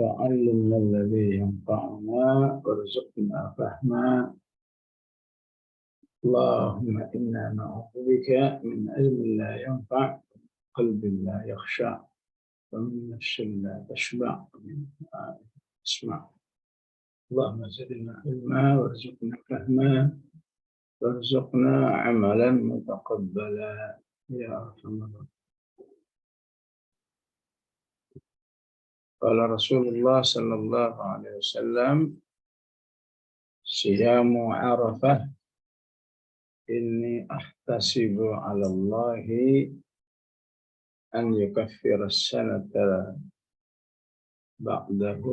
وعلمنا الذي ينفعنا وارزقنا فهما. اللهم إنا نعوذ بك من علم لا ينفع، قلب لا يخشع، ومن نفس لا تشبع، ومن دعاء لا تسمع. اللهم زدنا علما وارزقنا فهما وارزقنا عملا متقبلا يا أرحم الراحمين. قال رسول الله صلى الله عليه وسلم: صيام عرفة إني أحتسب على الله أن يكفر السنة بعده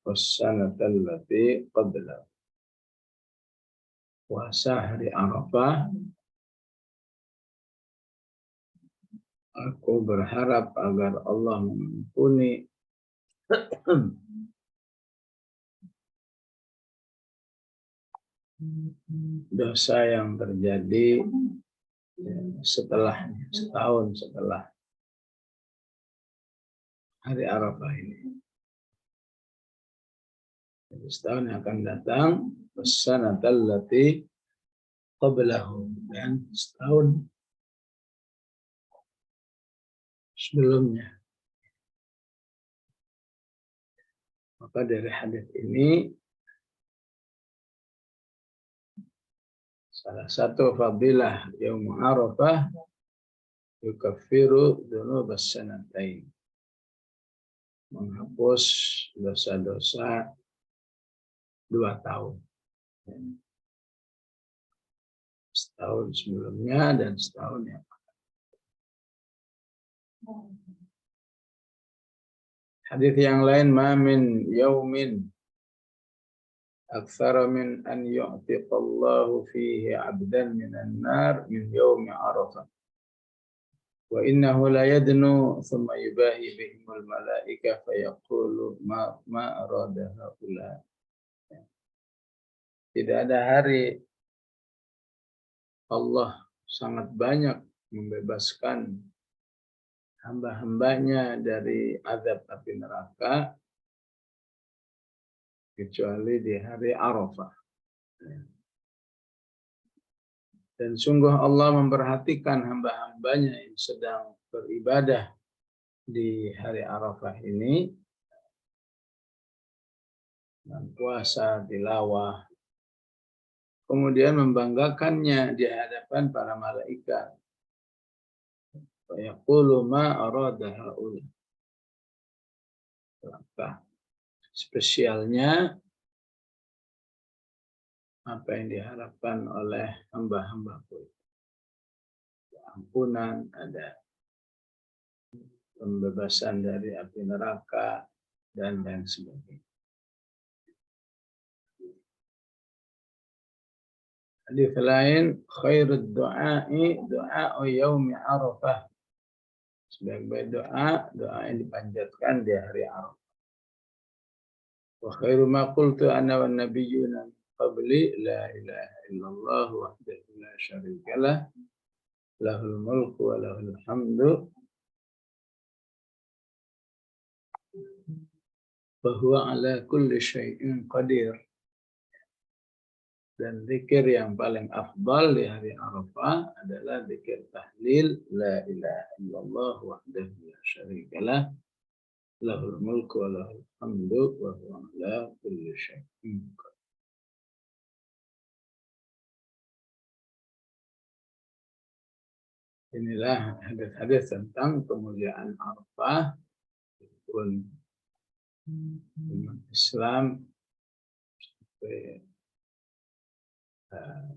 والسنة التي قبله. Puasa hari Arafah, aku berharap agar Allah mengampuni dosa yang terjadi setelahnya, setahun setelah hari Arafah ini. Jadi setahun yang akan datang, wasanatal lati qablahu, dan setahun sebelumnya. Maka dari hadis ini salah satu fadilah Yaum Arafah yukaffiru dzunubas sanatain, menghapus dosa-dosa 2 tahun. Setahun sebelumnya dan setahun yang akan. Hadis yang lain, ma min yaumin aktsara min an yu'tiqallahu fihi 'abdan minan nar min yaumi Arafah. Wa innahu la yadnu thumma yubahi bihimul malaika fayaqulu ma arada haula. Tidak ada hari Allah sangat banyak membebaskan hamba-hambanya dari azab api neraka kecuali di hari Arafah. Dan sungguh Allah memperhatikan hamba-hambanya yang sedang beribadah di hari Arafah ini, dan puasa, tilawah, kemudian membanggakannya di hadapan para malaikat. Wa yaqulu ma arada haula. Spesialnya apa yang diharapkan oleh hamba-hambaku. Ampunan, ada pembebasan dari api neraka, dan lain sebagainya. Hadis lain, khairud du'a'i du'a'u yaumi Arafah. Sebaik-baik doa, doa yang dipanjatkan di hari Arafah. Wa khairu ma qultu ana wan nabiyyuna qabli la ilaha illallah wahdahu la syarika lah, lahul mulku wa lahul hamdu wa huwa ala kulli syai'in qadir. Dan zikir yang paling afdal di hari Arafah adalah zikir tahlil la ilaha illallah wahdahu la syarika lah, lahul mulku wa lahul hamdu wa huwa ala kulli syai'in qadir. Inilah hadis-hadis tentang kemuliaan Arafah. Pun umat Islam sampai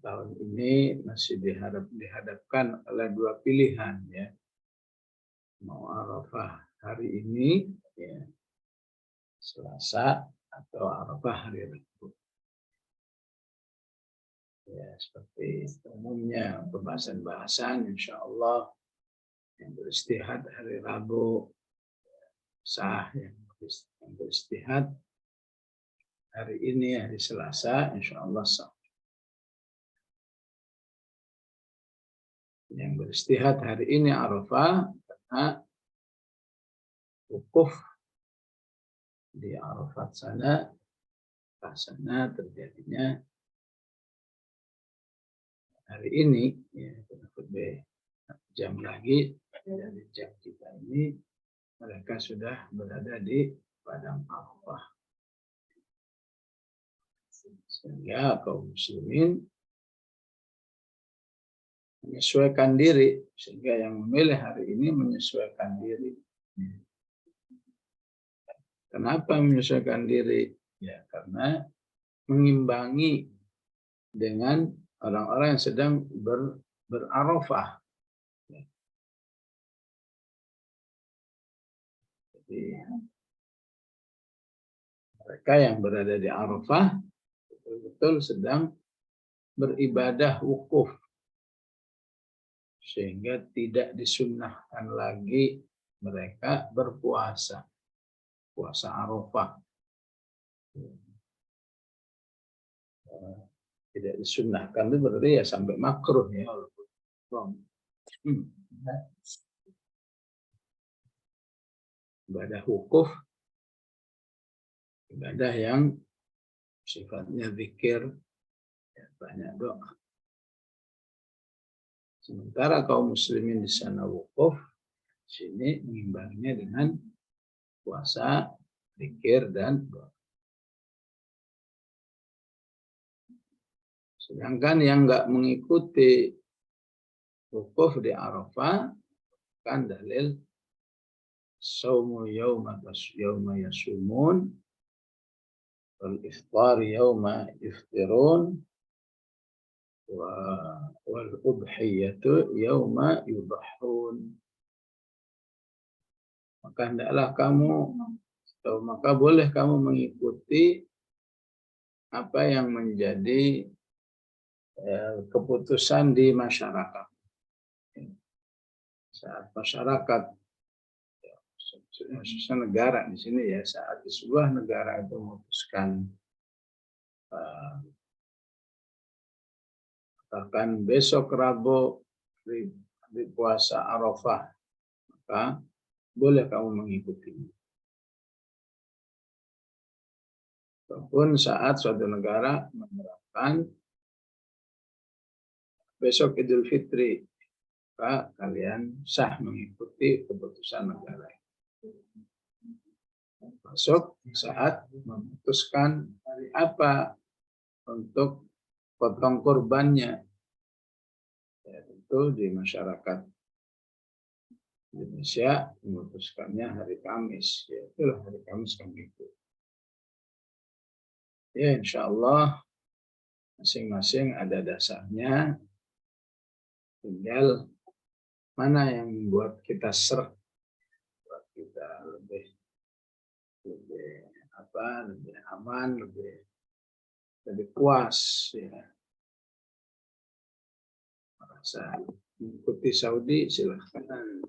tahun ini masih dihadapkan oleh 2 pilihan, ya. Mau Arafah hari ini, ya, Selasa, atau Arafah hari Rabu. Ya, seperti umumnya pembahasan-bahasan, insya Allah yang beristihad hari Rabu sah, yang beristihad hari ini hari Selasa, insya Allah sah. Yang beristihad hari ini Arafah karena wukuf di Arafat sana, terjadinya hari ini, ya, lebih jam lagi dari jam kita ini, mereka sudah berada di padang Arafah. Sehingga kaum muslimin menyesuaikan diri, sehingga yang memilih hari ini menyesuaikan diri. Kenapa menyesuaikan diri? Ya, karena mengimbangi dengan orang-orang yang sedang berarafah. Jadi, mereka yang berada di Arafah betul-betul sedang beribadah wukuf, sehingga tidak disunnahkan lagi mereka berpuasa, puasa Arafah. Tidak disunnahkan itu berarti ya sampai makruh ya. Ibadah wukuf, ibadah yang sifatnya zikir, ya, banyak doa. Sementara kaum muslimin di sana wukuf, sini mengimbanginya dengan puasa, zikir, dan doa. Sedangkan yang nggak mengikuti wukuf di Arafah kan dalil saumu yauma yasumun wal iftar yauma yuftirun wal udhiyatu yauma yudhahun. Maka hendaklah kamu, atau maka boleh kamu mengikuti apa yang menjadi keputusan di masyarakat. Saat masyarakat, khususnya negara di sini ya, saat di sebuah negara itu memutuskan bahkan besok Rabu di puasa Arafah, maka boleh kamu mengikutinya. Walaupun saat suatu negara menerapkan besok Idul Fitri, maka kalian sah mengikuti keputusan negara. Masuk saat memutuskan hari apa untuk potong kurbannya, ya, tentu di masyarakat Indonesia memutuskannya hari Kamis, ya, itulah hari Kamis kami ikut. Ya, insya Allah masing-masing ada dasarnya. Tinggal mana yang membuat kita seret, buat kita lebih aman, lebih puas, ya. Merasa mengikuti Saudi silahkan,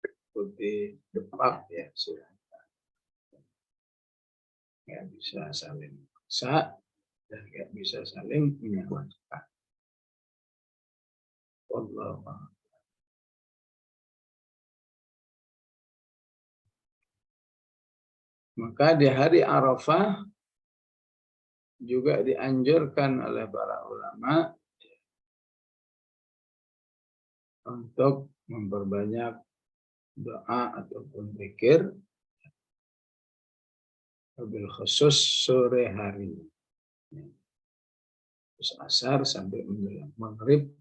ikuti Depak ya silahkan. Nggak bisa saling maksa dan nggak bisa saling menyalahkan. Allah. Maka di hari Arafah juga dianjurkan oleh para ulama untuk memperbanyak doa ataupun zikir, wabil khusus sore hari, terus asar sampai menjelang maghrib,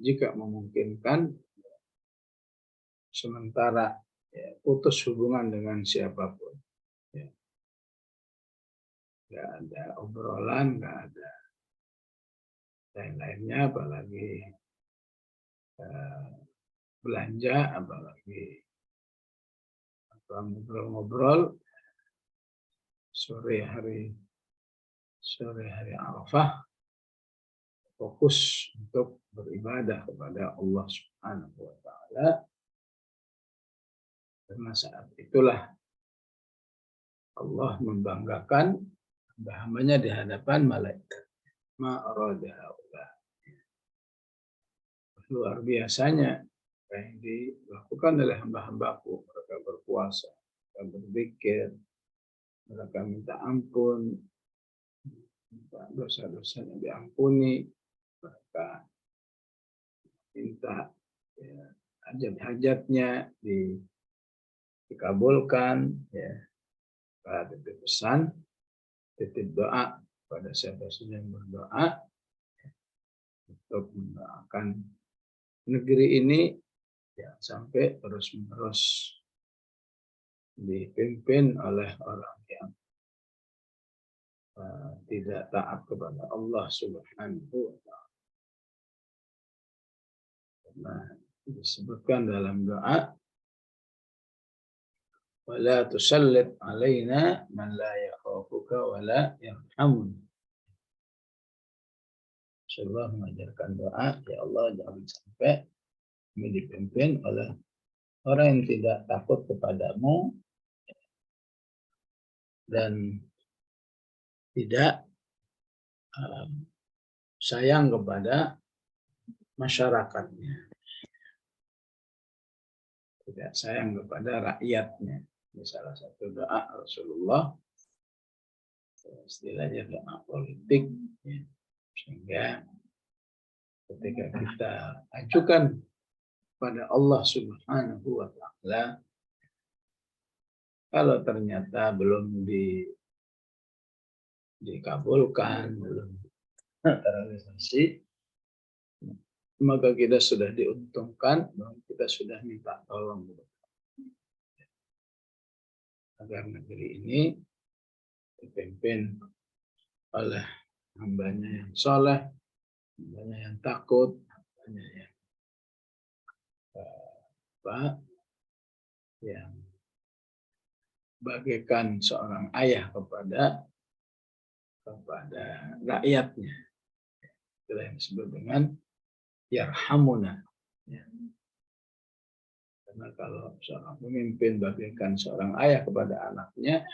jika memungkinkan, sementara ya, putus hubungan dengan siapapun. Ya. Nggak ada obrolan, nggak ada lain-lainnya, apalagi belanja, apalagi ngobrol-ngobrol sore hari Arafah, fokus untuk beribadah kepada Allah Subhanahu wa Ta'ala. Karena saat itulah Allah membanggakan hamba-hambanya di hadapan malaikat. Luar biasanya apa yang dilakukan oleh hamba-hambaku. Mereka berpuasa berpuasa, mereka berzikir, mereka minta ampun, dosa-dosanya diampuni, mereka minta ya, hajat-hajatnya dikabulkan, ya. Titip pesan, titip doa pada siapa saja yang berdoa untuk mendoakan negeri ini ya sampai terus-menerus dipimpin oleh orang yang tidak taat kepada Allah Subhanahu wa Ta'ala. Nah, disebutkan dalam doa, wala tusallit alaina man la yakhafuka wala yarhamuna. Rasulullah mengajarkan doa, ya Allah jangan sampai kami dipimpin oleh orang yang tidak takut kepadamu dan tidak sayang kepada masyarakatnya, tidak sayang kepada rakyatnya. Ini salah satu doa Rasulullah, istilahnya doa politik, ya. Sehingga ketika kita ajukan pada Allah Subhanahu wa Ta'ala, kalau ternyata belum dikabulkan, belum terrealisasi, maka kita sudah diuntungkan, kita sudah minta tolong agar negeri ini dipimpin oleh hambanya yang soleh, hambanya yang takut, hambanya yang bagaikan seorang ayah kepada rakyatnya. Itulah yang disebut dengan yarhamuna. Ya. Karena kalau seorang pemimpin bagaikan seorang ayah kepada anaknya,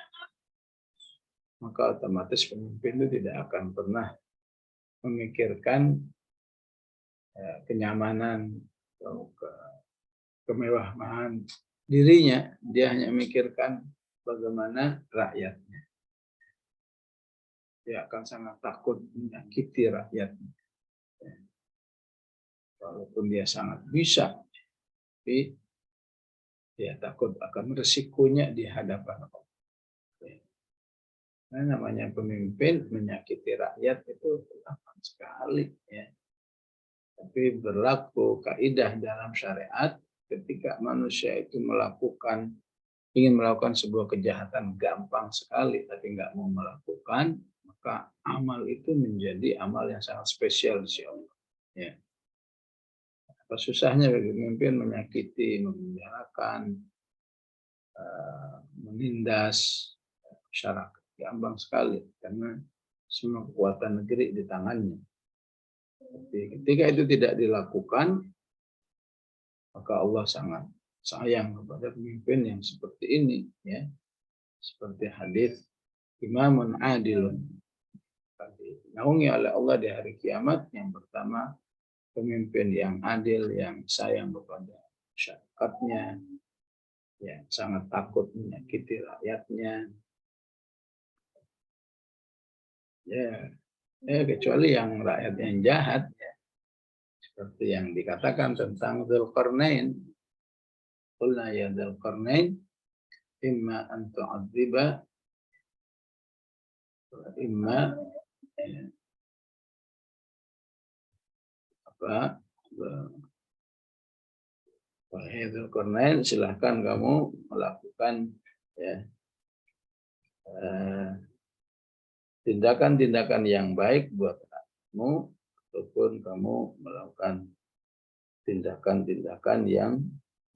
maka otomatis pemimpin itu tidak akan pernah memikirkan kenyamanan atau kemewahan dirinya. Dia hanya memikirkan bagaimana rakyatnya. Dia akan sangat takut menyakiti rakyatnya. Walaupun dia sangat bisa, tapi dia takut akan resikonya di hadapan Allah. Nah, namanya pemimpin menyakiti rakyat itu gampang sekali, ya. Tapi berlaku kaidah dalam syariat, ketika manusia itu ingin melakukan sebuah kejahatan gampang sekali, tapi nggak mau melakukan, maka amal itu menjadi amal yang sangat spesial di sisi Allah. Ya. Apa susahnya bagi pemimpin menyakiti, memenjarakan, menindas masyarakat? Gampang sekali, karena semua kekuatan negeri di tangannya. Tapi ketika itu tidak dilakukan, maka Allah sangat sayang kepada pemimpin yang seperti ini, ya. Seperti hadis imamun adilun, dinaungi oleh Allah di hari kiamat. Yang pertama, pemimpin yang adil, yang sayang kepada masyarakatnya, yang sangat takut menyakiti rakyatnya. Ya, kecuali yang rakyat yang jahat, ya. Seperti yang dikatakan tentang Dzulqarnain. Qulna ya Dzulqarnain, imma an tu'adziba wa imma wahai Dzulqarnain, silahkan kamu melakukan, ya, tindakan-tindakan yang baik buat kamu, ataupun kamu melakukan tindakan-tindakan yang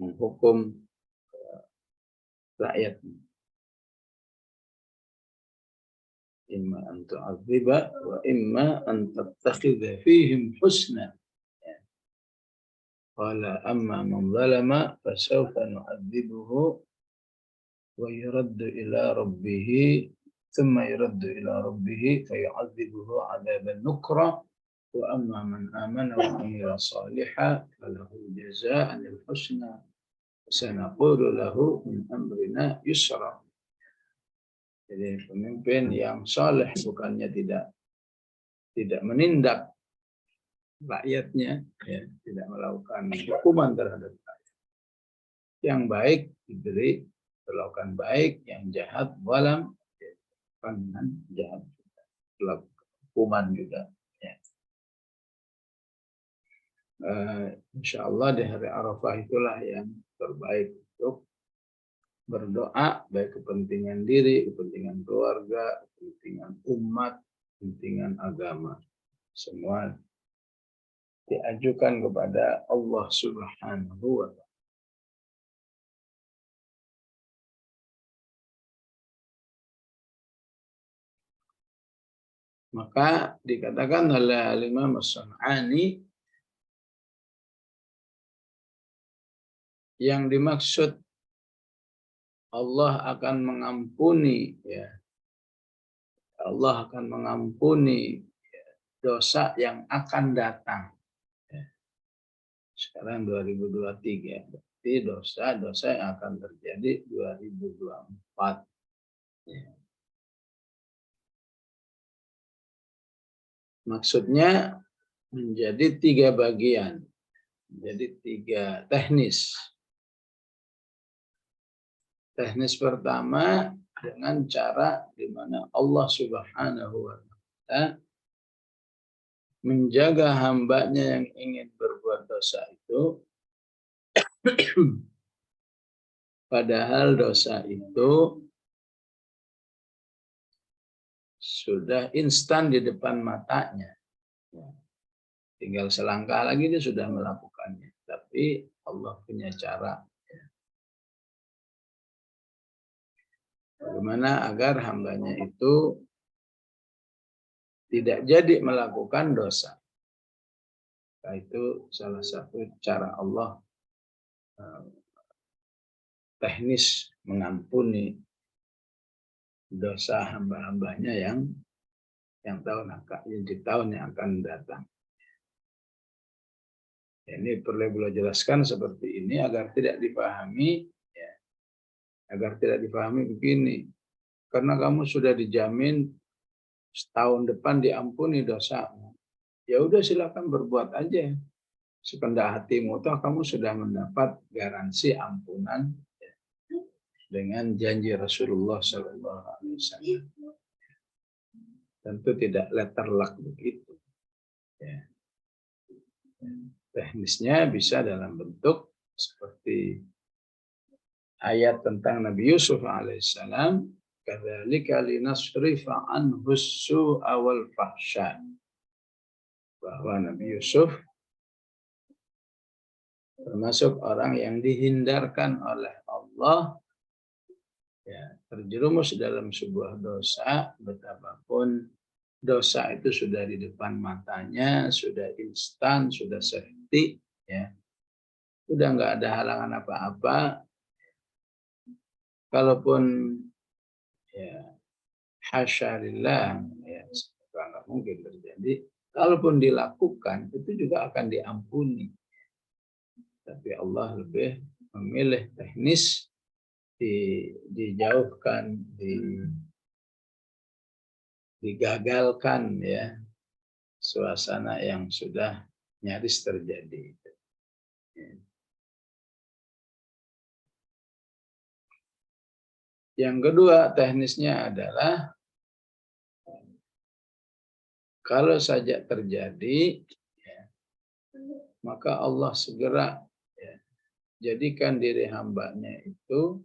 menghukum rakyat. Imma an tu'adziba wa imma an tattakhidha fihim husna. Qala amma man zalama fasawfa nu'adzibuhu wa yuraddu ila rabbih thumma yuraddu ila rabbih fayu'adzibuhu 'adzaban nukra wa amma man amana wa 'amila shalihan falahu jazaa'un al-husna sanaqulu lahu min amrina yusra. Jadi pemimpin yang saleh bukannya tidak menindak rakyatnya, ya, tidak melakukan hukuman terhadap rakyat. Yang baik diberi perlakuan baik, yang jahat walam dengan jahat hukuman juga. Ya. Insya Allah di hari Arafah itulah yang terbaik untuk berdoa, baik kepentingan diri, kepentingan keluarga, kepentingan umat, kepentingan agama. Semua diajukan kepada Allah Subhanahu wa Ta'ala. Maka dikatakan oleh Imam As-San'ani, yang dimaksud Allah akan mengampuni, ya, Allah akan mengampuni dosa yang akan datang. Sekarang 2023, berarti dosa-dosa yang akan terjadi 2024. Ya. Maksudnya menjadi 3 bagian, menjadi 3 teknis. Teknis pertama dengan cara di mana Allah Subhanahu wa Ta'ala menjaga hambanya yang ingin berbuat dosa itu, padahal dosa itu sudah instan di depan matanya. Tinggal selangkah lagi dia sudah melakukannya. Tapi Allah punya cara. Bagaimana agar hambanya itu tidak jadi melakukan dosa. Nah, itu salah satu cara Allah teknis mengampuni dosa hamba-hambanya yang di tahun yang akan datang. Ini perlu beliau jelaskan seperti ini agar tidak dipahami, ya, agar tidak dipahami begini. Karena kamu sudah dijamin setahun depan diampuni dosamu, ya udah silakan berbuat aja sekendak hatimu, toh kamu sudah mendapat garansi ampunan, ya, dengan janji Rasulullah SAW. Tentu tidak letter luck begitu. Ya. Teknisnya bisa dalam bentuk seperti ayat tentang Nabi Yusuf alaihissalam, kadzalika linasrifa anhu as-su'a wal fahsya, bahwa Nabi Yusuf termasuk orang yang dihindarkan oleh Allah, ya, terjerumus dalam sebuah dosa, betapapun dosa itu sudah di depan matanya, sudah instan, sudah safety, ya, sudah nggak ada halangan apa-apa. Kalaupun, ya, hasya lillah, ya, nggak mungkin terjadi. Kalaupun dilakukan, itu juga akan diampuni. Tapi Allah lebih memilih teknis dijauhkan, digagalkan, ya, suasana yang sudah nyaris terjadi. Yang kedua teknisnya adalah kalau saja terjadi, ya, maka Allah segera, ya, jadikan diri hambanya itu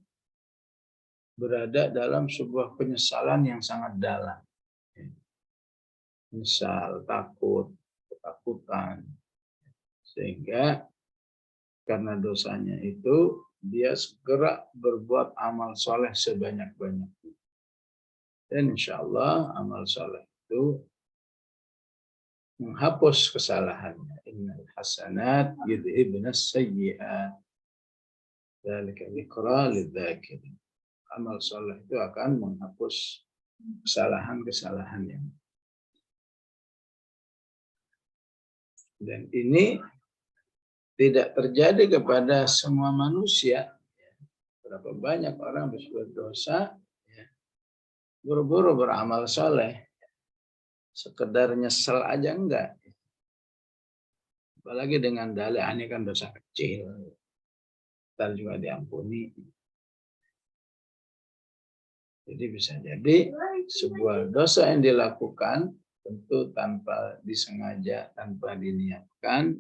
berada dalam sebuah penyesalan yang sangat dalam. Misal takut, ketakutan, sehingga karena dosanya itu dia segera berbuat amal soleh sebanyak-banyaknya. Dan insya Allah amal soleh itu menghapus kesalahannya. Innal hasanat yudhibnas sayyi'at. Dzalika dzikra lidzakirin. Amal soleh itu akan menghapus kesalahan-kesalahan yang. Dan ini tidak terjadi kepada semua manusia. Berapa banyak orang berbuat dosa, ya, buru-buru beramal soleh, sekedar nyesel aja enggak. Apalagi dengan dalih ini kan dosa kecil, ntar juga diampuni. Jadi bisa jadi sebuah dosa yang dilakukan tentu tanpa disengaja, tanpa diniatkan,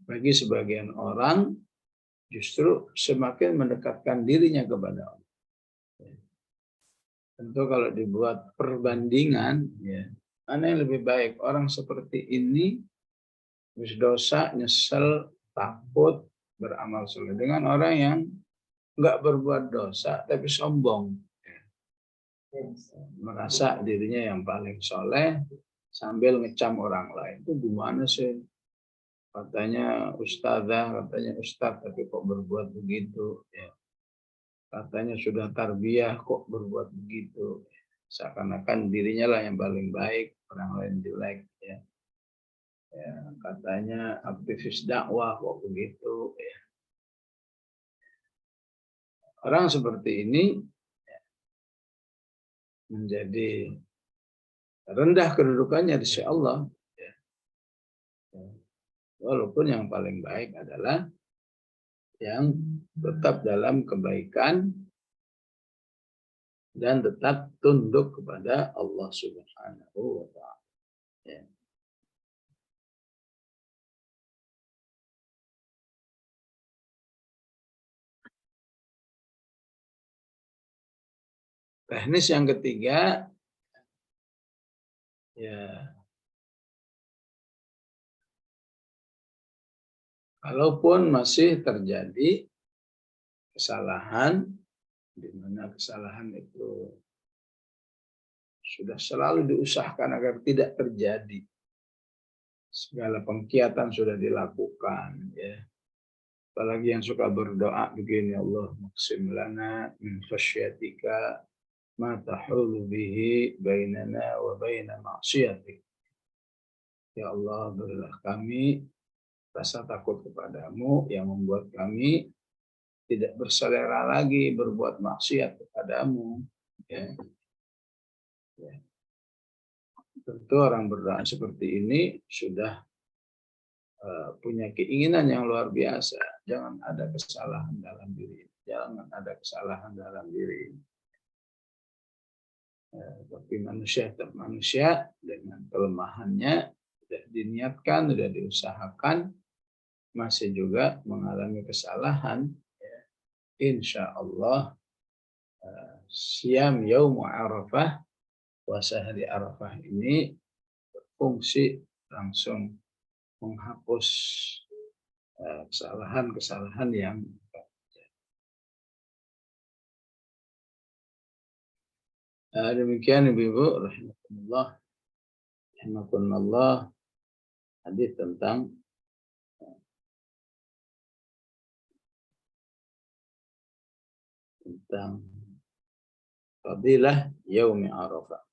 bagi sebagian orang justru semakin mendekatkan dirinya kepada Allah. Tentu kalau dibuat perbandingan, ya, mana yang lebih baik? Orang seperti ini berdosa, nyesel, takut, beramal soleh, dengan orang yang nggak berbuat dosa tapi sombong, merasa dirinya yang paling soleh sambil ngecam orang lain. Itu gimana sih? Katanya ustazah, katanya ustaz, tapi kok berbuat begitu? Ya. Katanya sudah tarbiyah, kok berbuat begitu? Seakan-akan dirinya lah yang paling baik, orang lain jelek. Ya. Ya, katanya aktivis dakwah, kok begitu? Ya. Orang seperti ini menjadi rendah kedudukannya di sisi Allah. Ya. Walaupun yang paling baik adalah yang tetap dalam kebaikan dan tetap tunduk kepada Allah Subhanahu wa Ta'ala. Ya. Teknis yang ketiga, ya, kalaupun masih terjadi kesalahan, di mana kesalahan itu sudah selalu diusahakan agar tidak terjadi, segala pengkiatan sudah dilakukan, ya. Apalagi yang suka berdoa begini, Allah maqsim lana min khasyatika ma tahulu bihi bainana wa baina ma'siyatik. Ya Allah, berilah kami rasa takut kepadamu yang membuat kami tidak berselera lagi berbuat maksiat kepadamu. Ya. Ya. Tentu orang berdoa seperti ini sudah punya keinginan yang luar biasa. Jangan ada kesalahan dalam diri. Jangan ada kesalahan dalam diri. Tapi manusia tetap manusia dengan kelemahannya, sudah diniatkan, sudah diusahakan, masih juga mengalami kesalahan. Ya. Insya Allah siam yaum Arafah, puasa hari Arafah ini berfungsi langsung menghapus kesalahan-kesalahan yang demikian Ibu-ibu rahimakumullah, hadis tentang fadilah yaumi Arafah.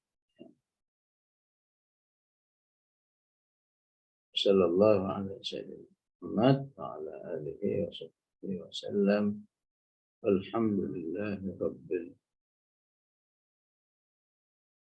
Sallallahu alaihi Muhammad wa ala alihi wa sahbihi wa sallam. Alhamdulillahi rabbil